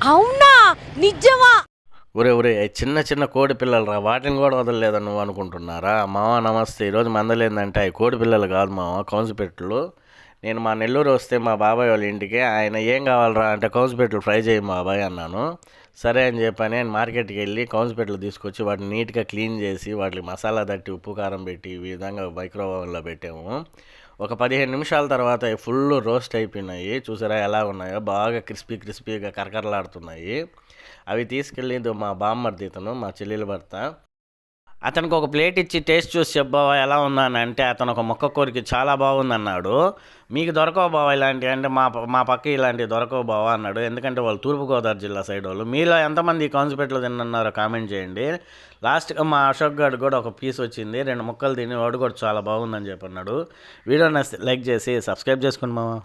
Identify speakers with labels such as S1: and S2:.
S1: అవునా? నిజమా?
S2: ఒరే ఒరే చిన్న చిన్న కోడి పిల్లలు రా, వాటిని కూడా వదలలేదని నువ్వు అనుకుంటున్నారా? మామ నమస్తే. ఈరోజు మందలేందంటే అవి కోడి పిల్లలు కాదు మామ, కౌన్సిపెట్లు. నేను మా నెల్లూరు వస్తే మా బాబాయ్ వాళ్ళ ఇంటికి ఆయన ఏం కావాలరా అంటే కౌన్సిపెట్లు ఫ్రై చేయి బాబాయ్ అన్నాను. సరే అని చెప్పని నేను మార్కెట్కి వెళ్ళి కౌన్సిపెట్లు తీసుకొచ్చి వాటిని నీట్గా క్లీన్ చేసి వాటికి మసాలా తట్టి ఉప్పు కారం పెట్టి ఈ విధంగా మైక్రోవేవ్లో పెట్టాము. ఒక 15 నిమిషాల తర్వాత అవి ఫుల్ రోస్ట్ అయిపోయినాయి. చూసారా ఎలా ఉన్నాయో, బాగా క్రిస్పీగా కరకరలాడుతున్నాయి. అవి తీసుకెళ్ళి మా బామ్మర్ది ఇతను, మా చెల్లెల భర్త, అతనికి ఒక ప్లేట్ ఇచ్చి టేస్ట్ చూసి చెప్పావా ఎలా ఉందని అంటే అతను ఒక మొక్క కోరికి చాలా బాగుందన్నాడు. మీకు దొరకవు బావా ఇలాంటివి అంటే మా పక్క ఇలాంటివి దొరకవు బావా అన్నాడు. ఎందుకంటే వాళ్ళు తూర్పుగోదావరి జిల్లా సైడ్ వాళ్ళు. మీలో ఎంతమంది ఈ కాన్సెప్ట్లో తిన్నారో కామెంట్ చేయండి. లాస్ట్గా మా అశోక్ గారు కూడా ఒక పీస్ వచ్చింది, 2 ముక్కలు తిని వాడు కూడా చాలా బాగుందని చెప్పన్నాడు. వీడియో నచ్చితే లైక్ చేసి సబ్స్క్రైబ్ చేసుకోండి మామ.